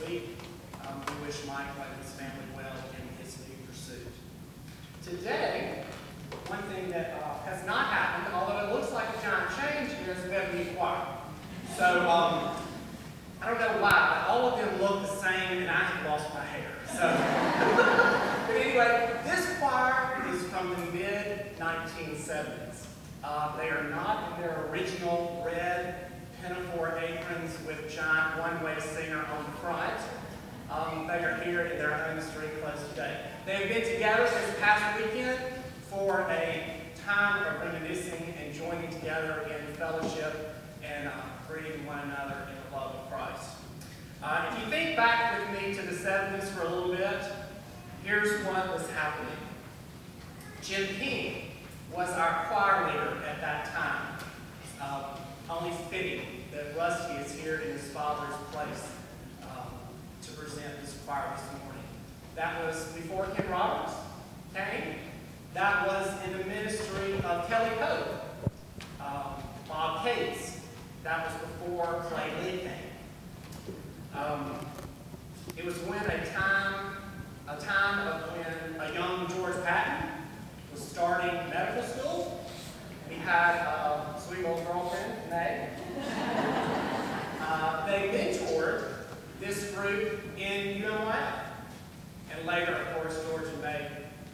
week. We wish Mike and his family well in his new pursuit. Today, one thing that has not happened, although it looks like a giant change here, is we have a new choir. So, I don't know why, but all of them look the same, and I have lost my hair. So, but anyway, this choir is from the mid-1970s. They are not in their original red pinafore aprons with giant one-way singer on the front. They are here in their own street close today. They have been together this past weekend for a time of reminiscing and joining together in fellowship and greeting one another in the love of Christ. If you think back with me to the 70s for a little bit, here's what was happening. Jim King was our choir leader at that time. Only fitting that Rusty is here in his father's place to present this choir this morning. That was before Ken Roberts came. That was in the ministry of Kelly Pope, Bob Cates. That was before Clay Lee came. It was when a time of when a young George Patton was starting medical school. He had a sweet old girlfriend, May. They mentored this group in UMI. And later, of course, George and May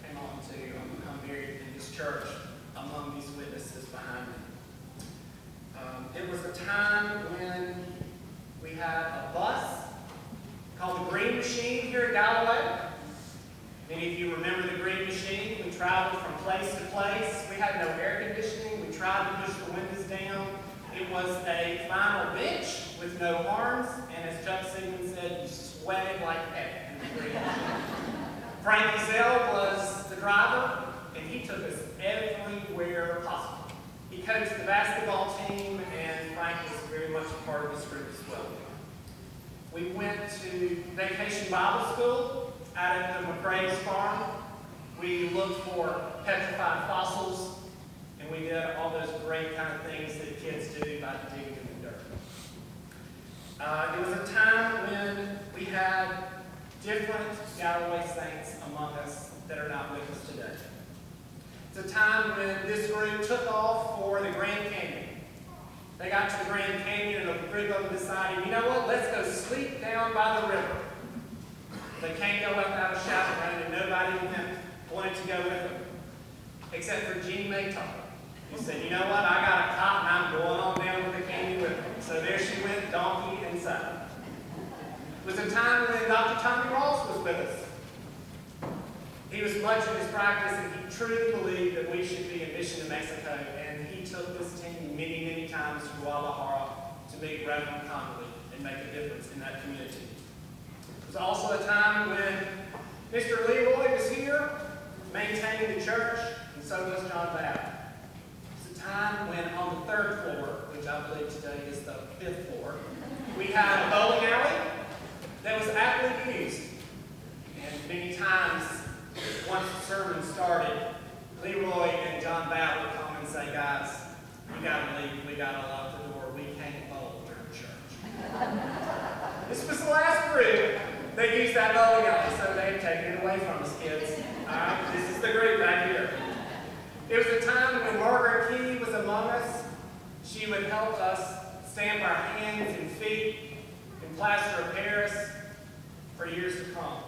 came on to become married in this church among these witnesses behind me. It was a time when we had a bus called the Green Machine here at Galloway. Many of you remember the Green Machine. We traveled from place to place. We had no air conditioning. We tried to push the windows down. It was a vinyl bench with no arms, and as Chuck Sigmund said, you sweated like heck in the Green Machine. Frank Zell was the driver, and he took us everywhere possible. He coached the basketball team, and Frank was very much a part of this group as well. We went to Vacation Bible School out at the McCrae's farm. We looked for petrified fossils, and we did all those great kind of things that kids do by digging in the dirt. It was a time when we had different Galloway saints among us that are not with us today. It's a time when this group took off for the Grand Canyon. They got to the Grand Canyon and a group of them decided, you know what, let's go sleep down by the river. They can't go up out of chaperone, and nobody wanted to go with them, except for Jean May Tucker, who said, you know what, I got a cot and I'm going on down with the canyon with them. So there she went, donkey and saddle. It was a time when Dr. Tommy Ross was with us. He was much in his practice, and he truly believed that we should be in mission to Mexico, and he took this team many, many times to Guadalajara to meet Reverend Connolly and make a difference in that community. It was also a time when Mr. Leroy was here, maintaining the church, and so was John Babb. It was a time when on the 3rd floor, which I believe today is the 5th floor, we had a bowling alley that was aptly used. And many times, once the sermon started, Leroy and John Babb would come and say, guys, we gotta leave, we gotta lock the door, we can't bowl during church. This was the last group that used that bowling alley, so they've taken it away from us, kids. Alright, this is the group back here. It was a time when Margaret Key was among us. She would help us stamp our hands and feet in plaster of Paris for years to come.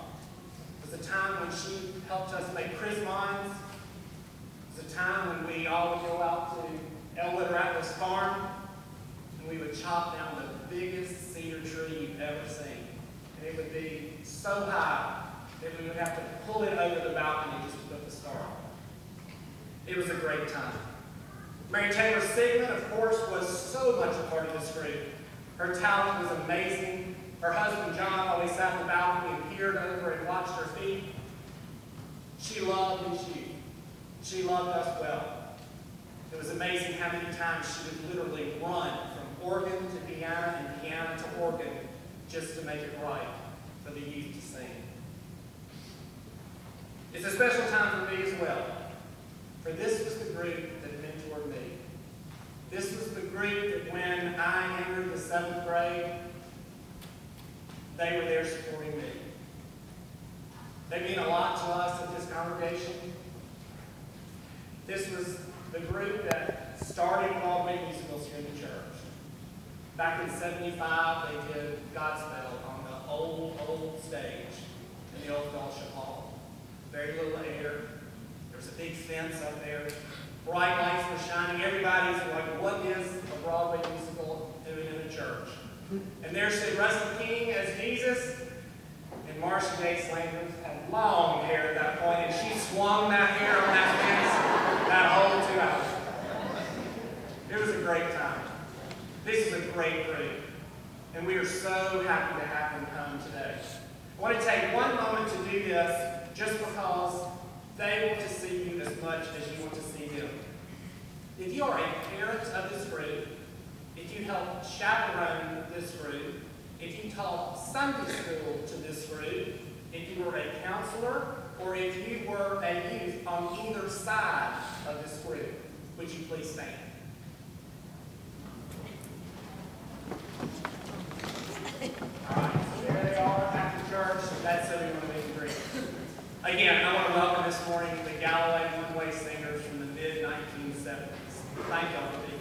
It was a time when she helped us make chrismons. It was a time when we all would go out to Elwood Rattlers Farm, and we would chop down the biggest cedar tree you've ever seen. And it would be so high that we would have to pull it over the balcony just to put the star on. It was a great time. Mary Taylor Sigmund, of course, was so much a part of this group. Her talent was amazing. Her husband, John, always sat in the balcony and peered over and watched her feet. She loved his youth. She loved us well. It was amazing how many times she would literally run from organ to piano and piano to organ just to make it right for the youth to sing. It's a special time for me as well, for this was the group that mentored me. This was the group that when I entered the 7th grade, they were there supporting me. They mean a lot to us at this congregation. This was the group that started Broadway musicals here in the church. Back in '75, they did Godspell on the old stage in the old fellowship hall. Very little air. There was a big fence up there. Bright lights were shining. Everybody's like, what is a Broadway musical doing in the church? And there stood Russell King as Jesus, and Marcia Gay Slanders had long hair at that point, and she swung that hair on that fence that whole 2 hours. It was a great time. This is a great group, and we are so happy to have them come today. I want to take one moment to do this just because they want to see you as much as you want to see them. If you are a parent of this group, if you help chaperone this group, if you taught Sunday school to this group, if you were a counselor, or if you were a youth on either side of this group, would you please stand? All right, so there they are after church. That's so we want to meet and greet. Again, I want to welcome this morning the Galloway One Way Singers from the mid-1970s. Thank y'all for being here.